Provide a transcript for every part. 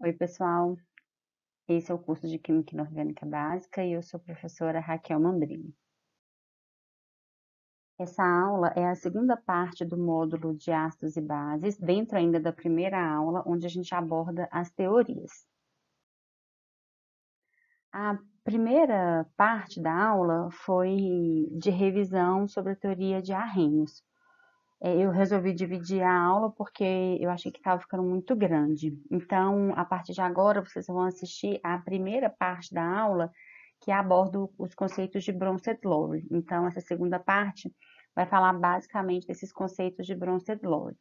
Oi, pessoal. Esse é o curso de Química Inorgânica Básica e eu sou a professora Raquel Mambrini. Essa aula é a segunda parte do módulo de ácidos e bases, dentro ainda da primeira aula, onde a gente aborda as teorias. A primeira parte da aula foi de revisão sobre a teoria de Arrhenius. Eu resolvi dividir a aula porque eu achei que estava ficando muito grande. Então, a partir de agora, vocês vão assistir a primeira parte da aula, que aborda os conceitos de Bronsted-Lowry. Então, essa segunda parte vai falar basicamente desses conceitos de Bronsted-Lowry.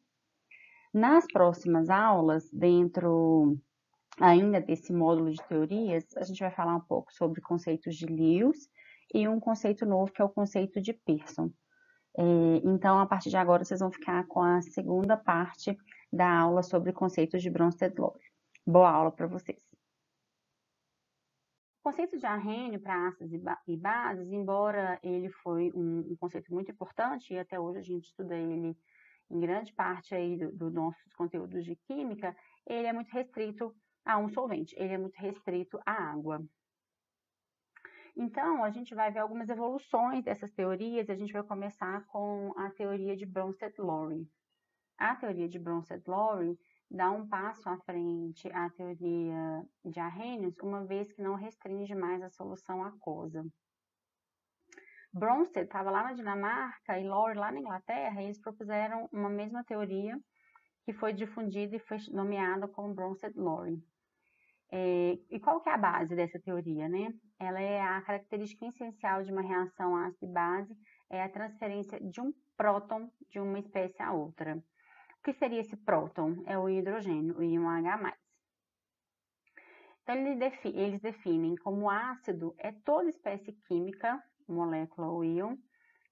Nas próximas aulas, dentro ainda desse módulo de teorias, a gente vai falar um pouco sobre conceitos de Lewis e um conceito novo que é o conceito de Pearson. Então, a partir de agora, vocês vão ficar com a segunda parte da aula sobre conceitos de Bronsted-Lowry. Boa aula para vocês! O conceito de Arrhenius para ácidos e bases, embora ele foi um conceito muito importante, e até hoje a gente estuda ele em grande parte aí do nossos conteúdos de química, ele é muito restrito a um solvente, ele é muito restrito à água. Então, a gente vai ver algumas evoluções dessas teorias, e a gente vai começar com a teoria de Bronsted-Lowry. A teoria de Bronsted-Lowry dá um passo à frente à teoria de Arrhenius, uma vez que não restringe mais a solução aquosa. Bronsted estava lá na Dinamarca e Lowry lá na Inglaterra, e eles propuseram uma mesma teoria que foi difundida e foi nomeada como Bronsted-Lowry. E qual que é a base dessa teoria, né? Ela é a característica essencial de uma reação ácido e base, é a transferência de um próton de uma espécie a outra. O que seria esse próton? É o hidrogênio, o íon H+. Então, eles definem como ácido é toda espécie química, molécula ou íon,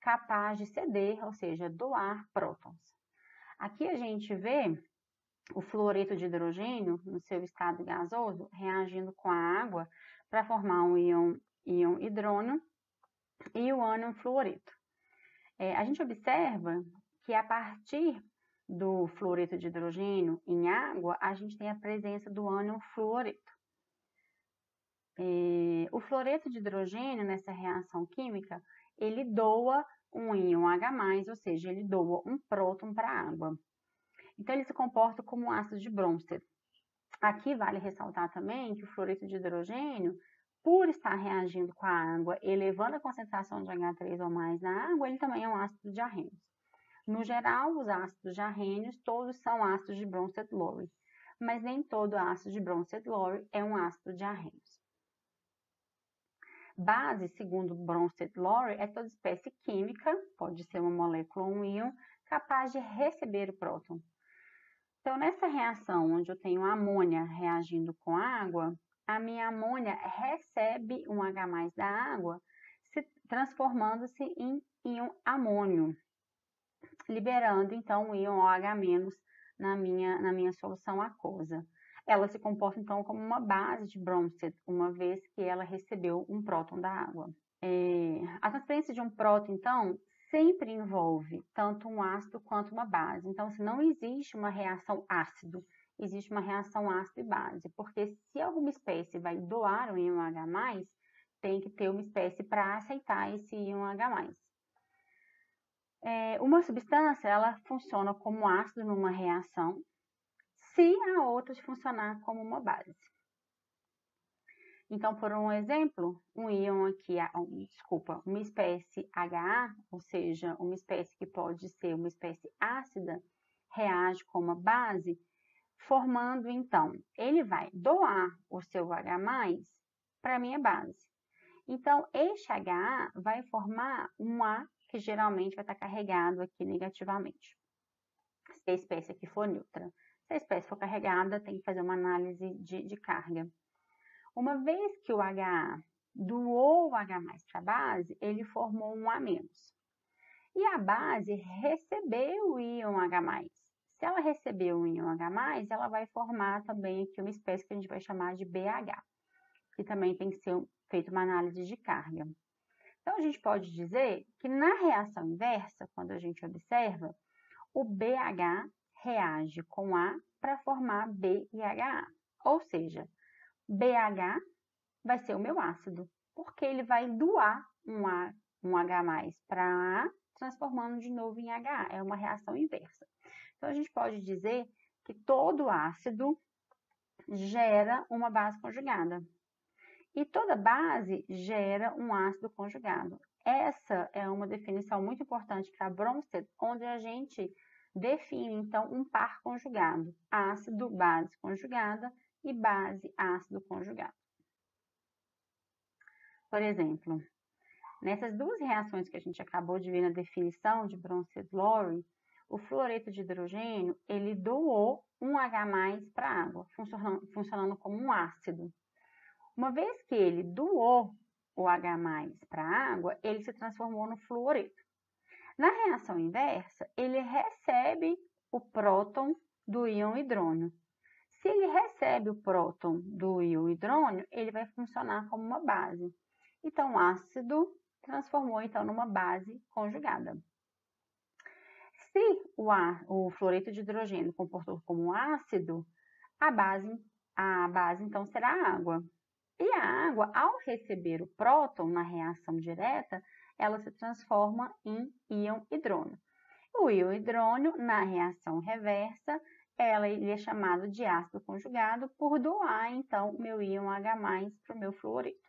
capaz de ceder, ou seja, doar prótons. Aqui a gente vê o fluoreto de hidrogênio, no seu estado gasoso, reagindo com a água para formar um íon hidrônio e o ânion fluoreto. A gente observa que a partir do fluoreto de hidrogênio em água, a gente tem a presença do ânion fluoreto. O fluoreto de hidrogênio, nessa reação química, ele doa um íon H+, ou seja, ele doa um próton para a água. Então, ele se comporta como um ácido de Bronsted. Aqui vale ressaltar também que o fluoreto de hidrogênio, por estar reagindo com a água, elevando a concentração de H3 ou mais na água, ele também é um ácido de Arrhenius. No geral, os ácidos de Arrhenius, todos são ácidos de Bronsted-Lowry, mas nem todo ácido de Bronsted-Lowry é um ácido de Arrhenius. Base, segundo Bronsted-Lowry, é toda espécie química, pode ser uma molécula ou um íon, capaz de receber o próton. Então, nessa reação, onde eu tenho amônia reagindo com água, a minha amônia recebe um H+ da água, transformando-se em íon amônio, liberando, então, o íon OH- na minha solução aquosa. Ela se comporta, então, como uma base de Bronsted, uma vez que ela recebeu um próton da água. A transferência de um próton, então, sempre envolve tanto um ácido quanto uma base. Então, se não existe uma reação ácido, existe uma reação ácido e base, porque se alguma espécie vai doar um íon H+, tem que ter uma espécie para aceitar esse íon H+. Uma substância, ela funciona como ácido numa reação, se a outra funcionar como uma base. Então, por um exemplo, um íon aqui, uma espécie HA, ou seja, uma espécie que pode ser uma espécie ácida, reage com uma base, formando, então, ele vai doar o seu H+ para a minha base. Então, este HA vai formar um A que geralmente vai estar carregado aqui negativamente, se a espécie aqui for neutra. Se a espécie for carregada, tem que fazer uma análise de carga. Uma vez que o HA doou o H+ para a base, ele formou um A-. E a base recebeu o íon H+. Se ela recebeu o íon H+, ela vai formar também aqui uma espécie que a gente vai chamar de BH, que também tem que ser feita uma análise de carga. Então, a gente pode dizer que na reação inversa, quando a gente observa, o BH reage com A para formar B e HA. Ou seja, BH vai ser o meu ácido, porque ele vai doar um H+ para A, transformando de novo em HA. É uma reação inversa. Então, a gente pode dizer que todo ácido gera uma base conjugada. E toda base gera um ácido conjugado. Essa é uma definição muito importante para Bronsted, onde a gente define, então, um par conjugado. Ácido, base conjugada e base, ácido conjugado. Por exemplo, nessas duas reações que a gente acabou de ver na definição de Bronsted-Lowry, o fluoreto de hidrogênio, ele doou um H+ para a água, funcionando como um ácido. Uma vez que ele doou o H+ para a água, ele se transformou no fluoreto. Na reação inversa, ele recebe o próton do íon hidrônio. Se ele recebe o próton do íon hidrônio, ele vai funcionar como uma base. Então, o ácido transformou então numa base conjugada. Se o fluoreto de hidrogênio comportou como um ácido, a base então será a água. E a água, ao receber o próton na reação direta, ela se transforma em íon hidrônio. O íon hidrônio, na reação reversa, ele é chamado de ácido conjugado por doar, então, o meu íon H+ para o meu fluoreto.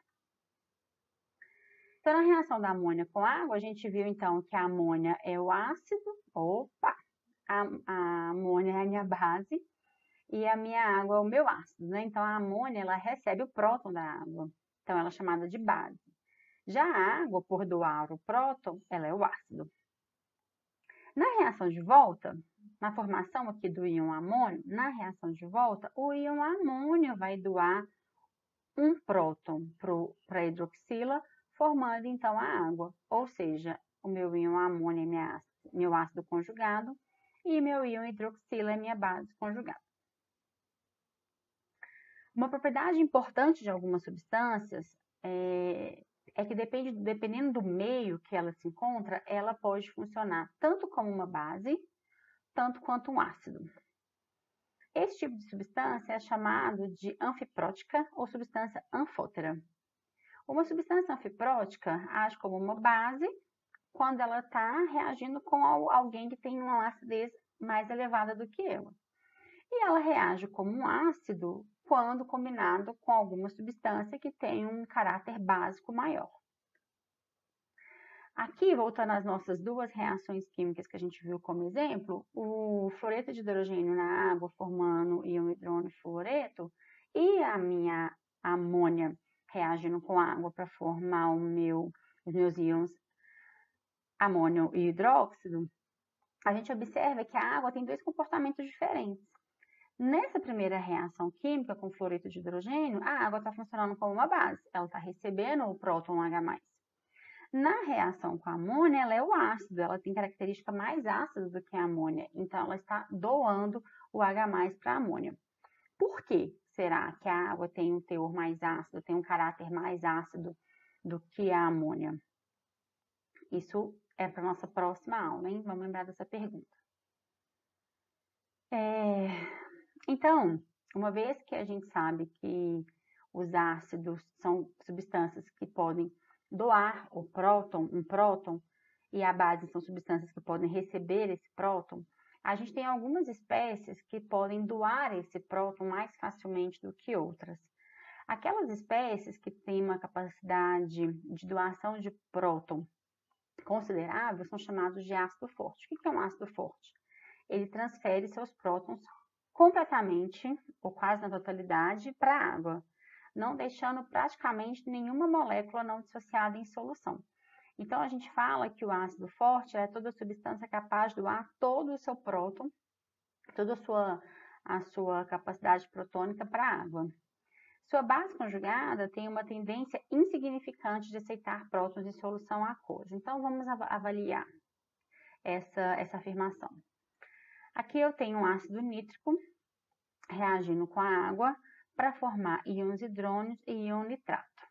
Então, na reação da amônia com água, a gente viu, então, que a amônia é o ácido. Opa! A amônia é a minha base e a minha água é o meu ácido, né? Então, a amônia, ela recebe o próton da água. Então, ela é chamada de base. Já a água, por doar o próton, ela é o ácido. Na reação de volta, na formação aqui do íon amônio, na reação de volta, o íon amônio vai doar um próton para a hidroxila, formando então a água. Ou seja, o meu íon amônio é meu ácido conjugado e meu íon hidroxila é minha base conjugada. Uma propriedade importante de algumas substâncias é que dependendo do meio que ela se encontra, ela pode funcionar tanto como uma base, tanto quanto um ácido. Esse tipo de substância é chamado de anfiprótica ou substância anfótera. Uma substância anfiprótica age como uma base quando ela está reagindo com alguém que tem uma acidez mais elevada do que ela. E ela reage como um ácido quando combinado com alguma substância que tem um caráter básico maior. Aqui, voltando às nossas duas reações químicas que a gente viu como exemplo, o fluoreto de hidrogênio na água formando íon hidrônio fluoreto e a minha amônia reagindo com água para formar os meus íons amônio e hidróxido, a gente observa que a água tem dois comportamentos diferentes. Nessa primeira reação química com fluoreto de hidrogênio, a água está funcionando como uma base, ela está recebendo o próton H+. Na reação com a amônia, ela é o ácido, ela tem característica mais ácida do que a amônia, então ela está doando o H+ para a amônia. Por que será que a água tem um teor mais ácido, tem um caráter mais ácido do que a amônia? Isso é para a nossa próxima aula, hein? Vamos lembrar dessa pergunta. Então, uma vez que a gente sabe que os ácidos são substâncias que podem doar um próton, e a base são substâncias que podem receber esse próton, a gente tem algumas espécies que podem doar esse próton mais facilmente do que outras. Aquelas espécies que têm uma capacidade de doação de próton considerável são chamados de ácido forte. O que é um ácido forte? Ele transfere seus prótons completamente, ou quase na totalidade, para a água, não deixando praticamente nenhuma molécula não dissociada em solução. Então, a gente fala que o ácido forte é toda substância capaz de doar todo o seu próton, toda a sua capacidade protônica para a água. Sua base conjugada tem uma tendência insignificante de aceitar prótons em solução aquosa. Então, vamos avaliar essa afirmação. Aqui eu tenho um ácido nítrico reagindo com a água para formar íons hidrônios e íon nitrato.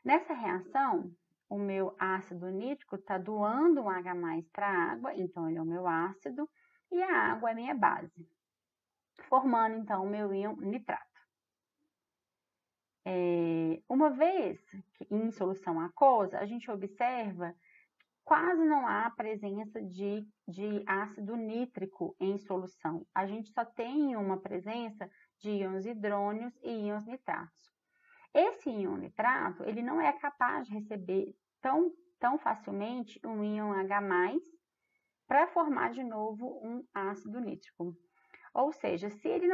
Nessa reação, o meu ácido nítrico está doando um H+ para a água, então ele é o meu ácido, e a água é minha base, formando então o meu íon nitrato. Uma vez que em solução aquosa, a gente observa quase não há presença de ácido nítrico em solução. A gente só tem uma presença de íons hidrônios e íons nitratos. Esse íon nitrato, ele não é capaz de receber tão facilmente um íon H+, para formar de novo um ácido nítrico. Ou seja, se ele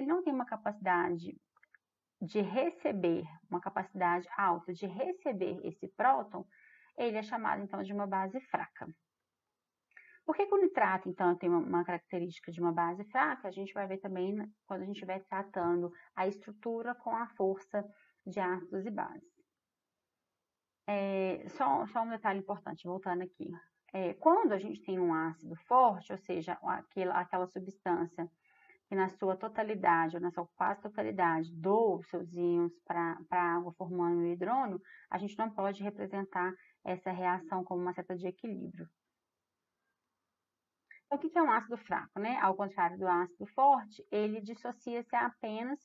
não tem uma capacidade de receber, uma capacidade alta de receber esse próton, ele é chamado, então, de uma base fraca. Por que o nitrato, então, tem uma característica de uma base fraca? A gente vai ver também quando a gente estiver tratando a estrutura com a força de ácidos e bases. Só um detalhe importante, voltando aqui. Quando a gente tem um ácido forte, ou seja, aquela substância que na sua totalidade, ou na sua quase totalidade, doa os seus íons para a água formando o hidrônio, a gente não pode representar essa reação como uma seta de equilíbrio. Então, o que é um ácido fraco, né? Ao contrário do ácido forte, ele dissocia-se apenas,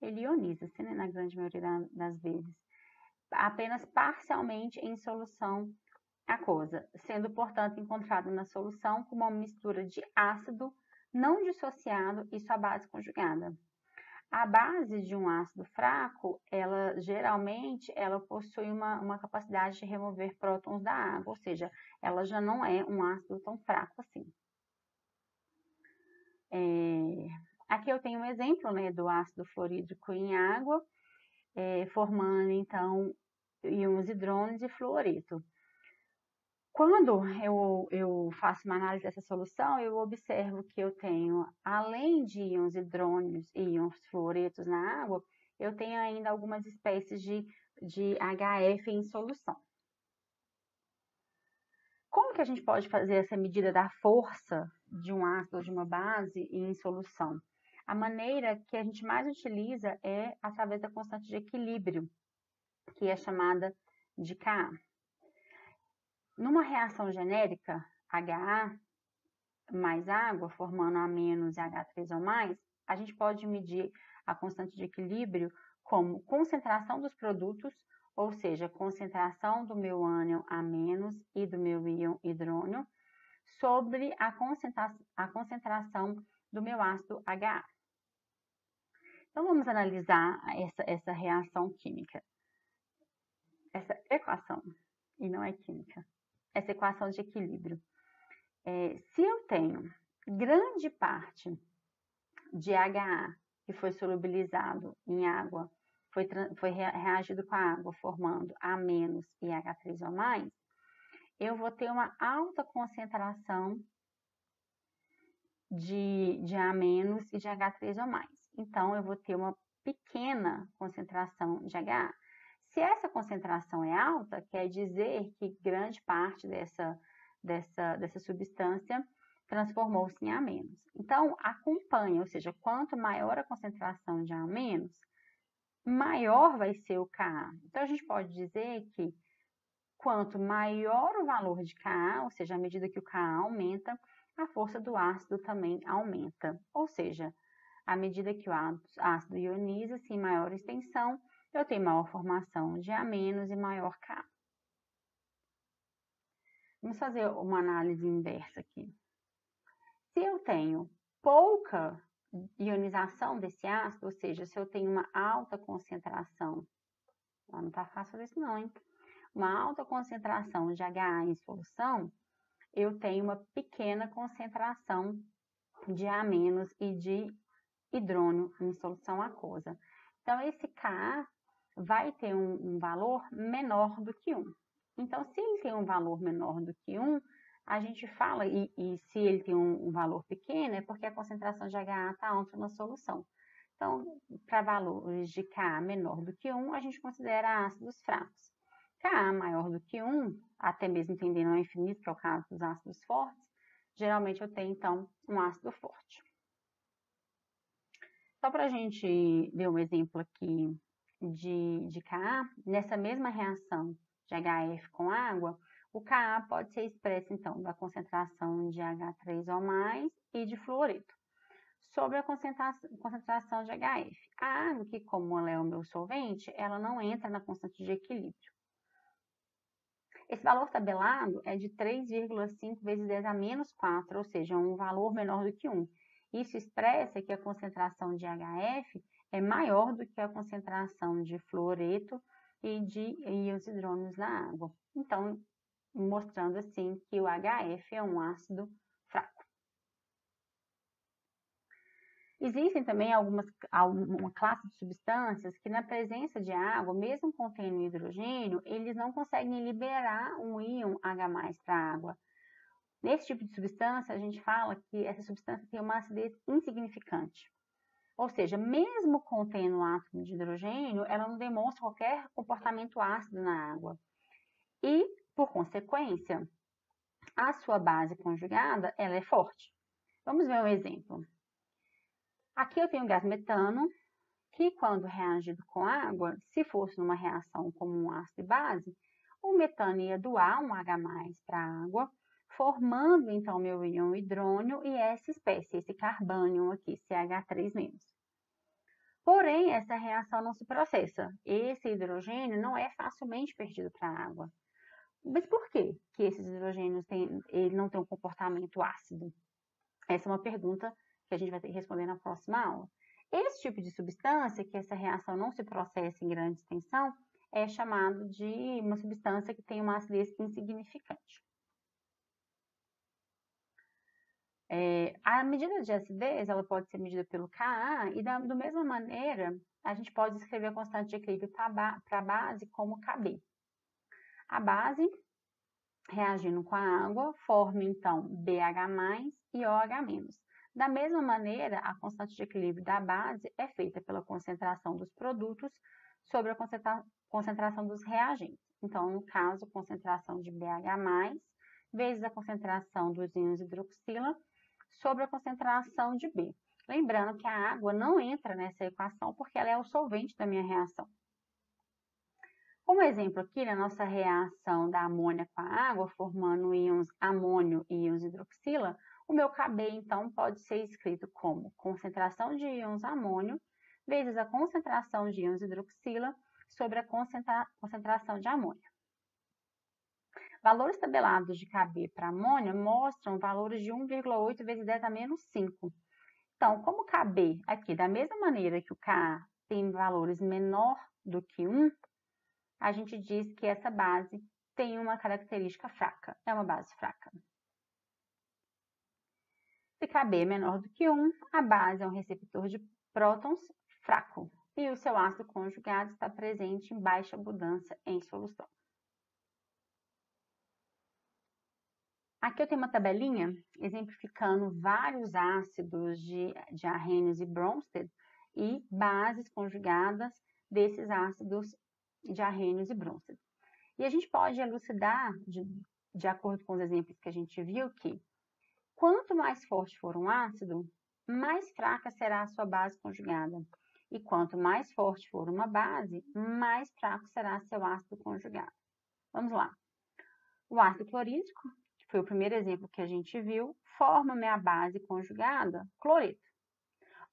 ele ioniza-se, né, na grande maioria das vezes, apenas parcialmente em solução aquosa, sendo, portanto, encontrado na solução como uma mistura de ácido não dissociado e sua base conjugada. A base de um ácido fraco, geralmente possui uma capacidade de remover prótons da água, ou seja, ela já não é um ácido tão fraco assim. Aqui eu tenho um exemplo, né, do ácido fluorídrico em água, formando então íons hidrônios e fluoreto. Quando eu faço uma análise dessa solução, eu observo que eu tenho, além de íons hidrônios e íons fluoretos na água, eu tenho ainda algumas espécies de HF em solução. Como que a gente pode fazer essa medida da força de um ácido ou de uma base em solução? A maneira que a gente mais utiliza é através da constante de equilíbrio, que é chamada de Ka. Numa reação genérica, HA mais água, formando A- e H3O+, a gente pode medir a constante de equilíbrio como concentração dos produtos, ou seja, concentração do meu ânion A- e do meu íon hidrônio, sobre a concentração do meu ácido HA. Então, vamos analisar essa reação química, essa equação, e não é química. Essa equação de equilíbrio. Se eu tenho grande parte de HA que foi solubilizado em água, foi reagido com a água, formando A- e H3O+, eu vou ter uma alta concentração de A- e de H3O+. Então, eu vou ter uma pequena concentração de HA. Se essa concentração é alta, quer dizer que grande parte dessa substância transformou-se em A-. Então, acompanha, ou seja, quanto maior a concentração de A-, maior vai ser o Ka. Então, a gente pode dizer que quanto maior o valor de Ka, ou seja, à medida que o Ka aumenta, a força do ácido também aumenta. Ou seja, à medida que o ácido ioniza-se em maior extensão, eu tenho maior formação de A- e maior Ka. Vamos fazer uma análise inversa aqui. Se eu tenho pouca ionização desse ácido, ou seja, se eu tenho uma alta concentração, não está fácil isso não, hein? Uma alta concentração de HA em solução, eu tenho uma pequena concentração de A- e de hidrônio em solução aquosa. Então, esse Ka vai ter um valor menor do que 1. Então, se ele tem um valor menor do que 1, a gente fala, e se ele tem um valor pequeno, é porque a concentração de HA está alta na solução. Então, para valores de Ka menor do que 1, a gente considera ácidos fracos. Ka maior do que 1, até mesmo tendendo ao infinito, que é o caso dos ácidos fortes, geralmente eu tenho, então, um ácido forte. Só para a gente ver um exemplo aqui de Ka, nessa mesma reação de HF com água, o Ka pode ser expresso, então, da concentração de H3O+, e de fluoreto. sobre a concentração de HF. A água, que como ela é o meu solvente, ela não entra na constante de equilíbrio. Esse valor tabelado é de 3,5 vezes 10 a menos 4, ou seja, um valor menor do que 1. Isso expressa que a concentração de HF é maior do que a concentração de fluoreto e de íons hidrônios na água. Então, mostrando assim que o HF é um ácido fraco. Existem também uma classe de substâncias que, na presença de água, mesmo contendo hidrogênio, eles não conseguem liberar um íon H+ para a água. Nesse tipo de substância, a gente fala que essa substância tem uma acidez insignificante. Ou seja, mesmo contendo um átomo de hidrogênio, ela não demonstra qualquer comportamento ácido na água. E, por consequência, a sua base conjugada, ela é forte. Vamos ver um exemplo. Aqui eu tenho o gás metano, que quando reagido com água, se fosse numa reação como um ácido e base, o metano ia doar um H+ para a água, formando então meu íon hidrônio e essa espécie, esse carbânion aqui, CH3-. Porém, essa reação não se processa. Esse hidrogênio não é facilmente perdido para a água. Mas por que esses hidrogênios não têm um comportamento ácido? Essa é uma pergunta que a gente vai ter que responder na próxima aula. Esse tipo de substância, que essa reação não se processa em grande extensão, é chamado de uma substância que tem uma acidez insignificante. A medida de acidez, ela pode ser medida pelo Ka, e da mesma maneira, a gente pode escrever a constante de equilíbrio para a base como Kb. A base, reagindo com a água, forma então BH+ e OH-. Da mesma maneira, a constante de equilíbrio da base é feita pela concentração dos produtos sobre a concentração dos reagentes. Então, no caso, concentração de BH+, vezes a concentração dos íons hidroxila sobre a concentração de B. Lembrando que a água não entra nessa equação porque ela é o solvente da minha reação. Como exemplo aqui, na nossa reação da amônia com a água, formando íons amônio e íons hidroxila, o meu Kb, então, pode ser escrito como concentração de íons amônio vezes a concentração de íons hidroxila sobre a concentração de amônia. Valores tabelados de Kb para amônia mostram valores de 1,8 vezes 10 a menos 5. Então, como Kb aqui, da mesma maneira que o Ka tem valores menor do que 1, a gente diz que essa base tem uma característica fraca, é uma base fraca. Se Kb é menor do que 1, a base é um receptor de prótons fraco e o seu ácido conjugado está presente em baixa abundância em solução. Aqui eu tenho uma tabelinha exemplificando vários ácidos de Arrhenius e Bronsted e bases conjugadas desses ácidos de Arrhenius e Bronsted. E a gente pode elucidar, de acordo com os exemplos que a gente viu, que quanto mais forte for um ácido, mais fraca será a sua base conjugada. E quanto mais forte for uma base, mais fraco será seu ácido conjugado. Vamos lá. O ácido clorídrico, que foi o primeiro exemplo que a gente viu, forma minha base conjugada, cloreto.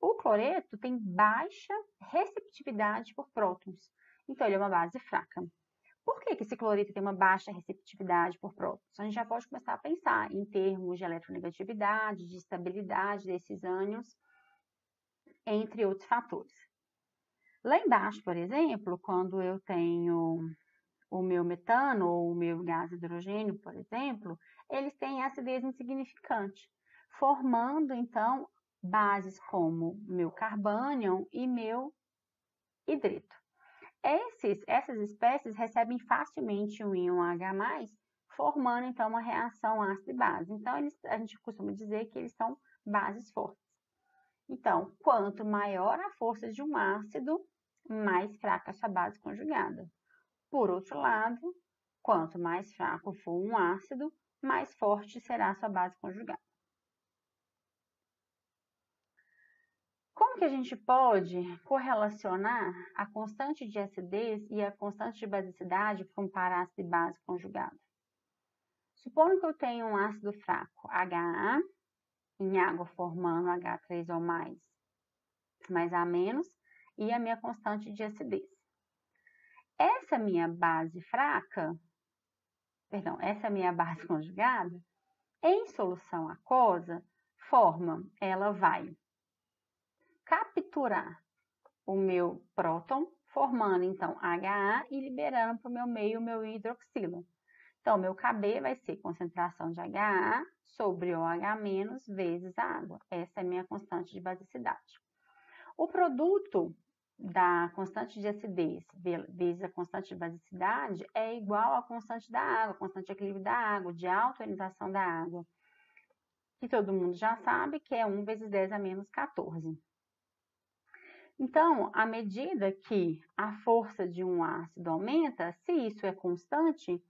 O cloreto tem baixa receptividade por prótons, então ele é uma base fraca. Por que esse cloreto tem uma baixa receptividade por prótons? A gente já pode começar a pensar em termos de eletronegatividade, de estabilidade desses ânions, entre outros fatores. Lá embaixo, por exemplo, quando eu tenho o meu metano ou o meu gás hidrogênio, por exemplo, eles têm acidez insignificante, formando, então, bases como meu carbânion e meu hidreto. Essas espécies recebem facilmente o íon H+, formando, então, uma reação ácido e base. Então, a gente costuma dizer que eles são bases fortes. Então, quanto maior a força de um ácido, mais fraca a sua base conjugada. Por outro lado, quanto mais fraco for um ácido, mais forte será a sua base conjugada. Como que a gente pode correlacionar a constante de acidez e a constante de basicidade para ácido e base conjugado? Supondo que eu tenho um ácido fraco, HA, em água formando H3 ou mais A-, e a minha constante de acidez. Essa minha base fraca, essa minha base conjugada, em solução aquosa, ela vai capturar o meu próton, formando então HA e liberando para o meu meio o meu hidroxila. Então, meu KB vai ser concentração de HA sobre OH- vezes a água. Essa é a minha constante de basicidade. O produto da constante de acidez vezes a constante de basicidade é igual à constante da água, a constante de equilíbrio da água, de autoionização da água, que todo mundo já sabe que é 1 vezes 10 a menos 14. Então, à medida que a força de um ácido aumenta, se isso é constante,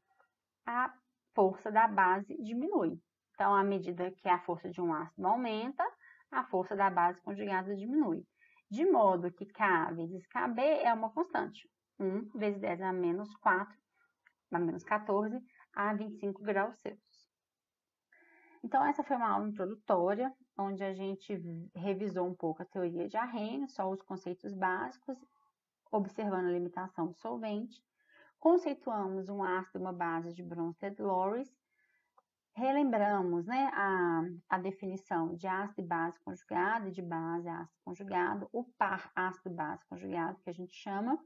a força da base diminui. Então, à medida que a força de um ácido aumenta, a força da base conjugada diminui. De modo que K vezes KB é uma constante. 1 vezes 10 a menos 4, a menos 14, a 25 graus Celsius. Então, essa foi uma aula introdutória, onde a gente revisou um pouco a teoria de Arrhenius, só os conceitos básicos, observando a limitação do solvente. Conceituamos um ácido e uma base de Bronsted-Lowry. Relembramos, né, a definição de ácido e base conjugado e de base ácido conjugado, o par ácido-base conjugado, que a gente chama.